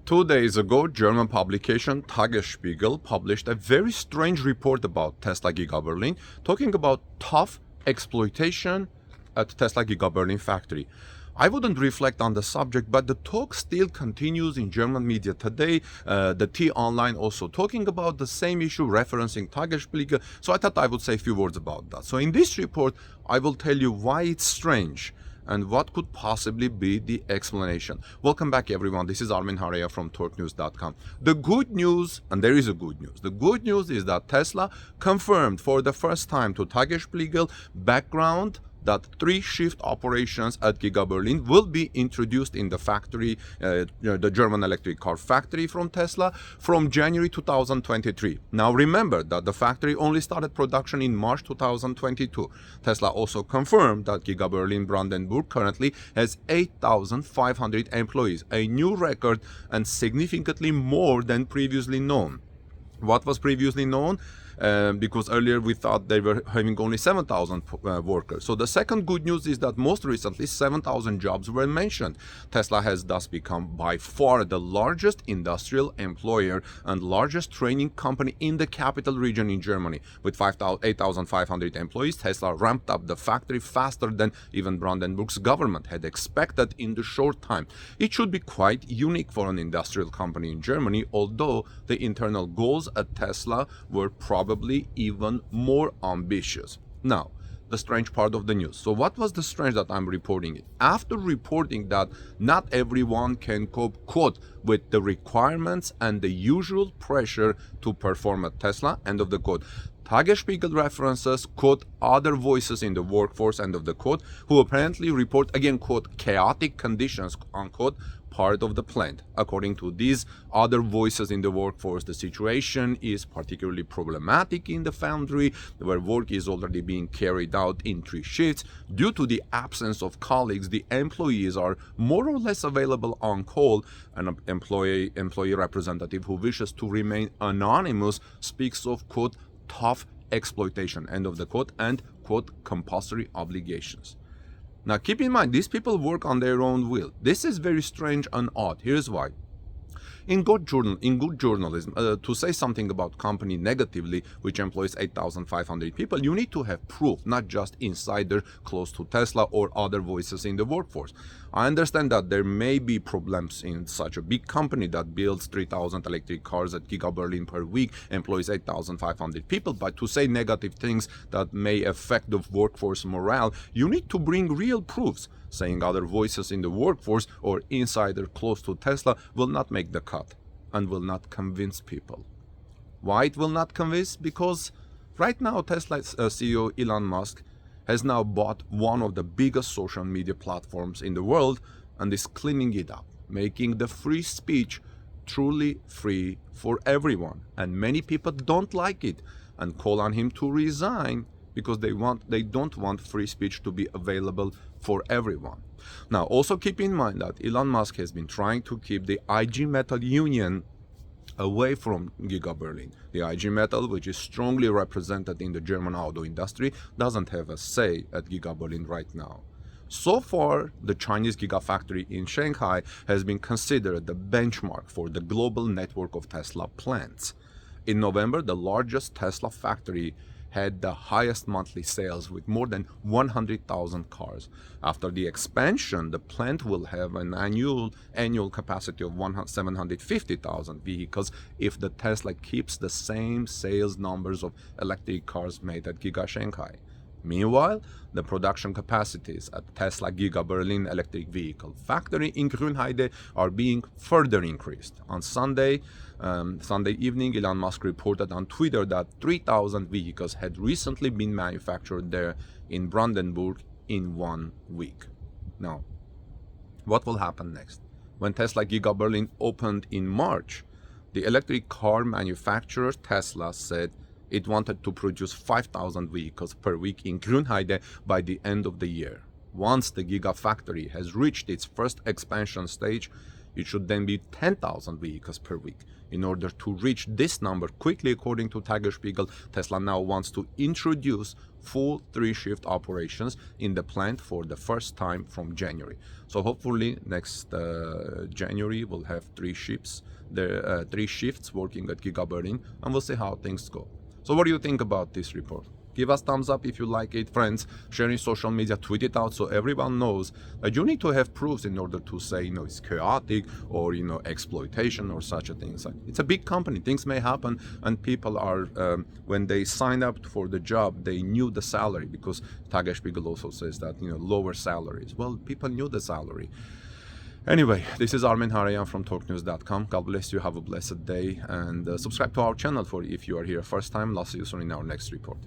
2 days ago, German publication Tagesspiegel published a very strange report about Tesla Giga Berlin, talking about tough exploitation at Tesla Giga Berlin factory. I wouldn't reflect on the subject, but the talk still continues in German media today. The T-Online also talking about the same issue, referencing Tagesspiegel. So I thought I would say a few words about that. So in this report, I will tell you why it's strange and what could possibly be the explanation. Welcome back, everyone. This is Armin Hareya from TorqueNews.com. The good news, and there is a good news, the good news is that Tesla confirmed for the first time to Tagesspiegel Background that 3-shift operations at Giga Berlin will be introduced in the factory, the German electric car factory from Tesla, from January 2023. Now remember that the factory only started production in March 2022. Tesla also confirmed that Giga Berlin-Brandenburg currently has 8,500 employees, a new record and significantly more than previously known. What was previously known? Because earlier we thought they were having only 7,000 workers. So the second good news is that most recently 7,000 jobs were mentioned. Tesla has thus become by far the largest industrial employer and largest training company in the capital region in Germany. With 8,500 employees, Tesla ramped up the factory faster than even Brandenburg's government had expected in the short time. It should be quite unique for an industrial company in Germany, although the internal goals at Tesla were probably even more ambitious. Now, the strange part of the news. So what was the strange that I'm reporting? After reporting that not everyone can cope, quote, with the requirements and the usual pressure to perform at Tesla, end of the quote, Tagesspiegel references, quote, other voices in the workforce, end of the quote, who apparently report, again, quote, chaotic conditions, unquote, part of the plant. According to these other voices in the workforce, the situation is particularly problematic in the foundry, where work is already being carried out in 3 shifts. Due to the absence of colleagues, the employees are more or less available on call. An employee representative who wishes to remain anonymous speaks of, quote, tough exploitation, end of the quote, and, quote, compulsory obligations. Now, keep in mind, these people work on their own will. This is very strange and odd. Here's why. In good journalism, to say something about company negatively, which employs 8,500 people, you need to have proof, not just insider close to Tesla or other voices in the workforce. I understand that there may be problems in such a big company that builds 3,000 electric cars at Giga Berlin per week, employs 8,500 people, but to say negative things that may affect the workforce morale, you need to bring real proofs. Saying other voices in the workforce or insider close to Tesla will not make the cut and will not convince people. Why it will not convince? Because right now Tesla's CEO Elon Musk has now bought one of the biggest social media platforms in the world and is cleaning it up, making the free speech truly free for everyone. And many people don't like it and call on him to resign because they don't want free speech to be available for everyone. Now, also keep in mind that Elon Musk has been trying to keep the IG Metall union away from Giga Berlin. The IG Metall, which is strongly represented in the German auto industry, doesn't have a say at Giga Berlin right now. So far, the Chinese Gigafactory in Shanghai has been considered the benchmark for the global network of Tesla plants. In November, the largest Tesla factory had the highest monthly sales with more than 100,000 cars. After the expansion, the plant will have an annual capacity of 750,000 vehicles if the Tesla keeps the same sales numbers of electric cars made at Giga Shanghai. Meanwhile, the production capacities at Tesla Giga Berlin electric vehicle factory in Grünheide are being further increased. On Sunday evening, Elon Musk reported on Twitter that 3,000 vehicles had recently been manufactured there in Brandenburg in 1 week. Now, what will happen next? When Tesla Giga Berlin opened in March, the electric car manufacturer Tesla said it wanted to produce 5,000 vehicles per week in Grünheide by the end of the year. Once the Gigafactory has reached its first expansion stage, It should then be 10,000 vehicles per week. In order to reach this number quickly, according to Tagesspiegel, Tesla now wants to introduce full 3-shift operations in the plant for the first time from January. So hopefully next January we'll have 3 shifts working at Giga Berlin, and we'll see how things go. So what do you think about this report? Give us thumbs up if you like it, friends. Share in social media, tweet it out so everyone knows that you need to have proofs in order to say, it's chaotic or, exploitation or such a thing. So it's a big company. Things may happen, and people are, when they sign up for the job, they knew the salary, because Tagesspiegel also says that, lower salaries. Well, people knew the salary. Anyway, this is Armen Harayan from talknews.com. God bless you. Have a blessed day, and subscribe to our channel if you are here first time. I'll see you soon in our next report.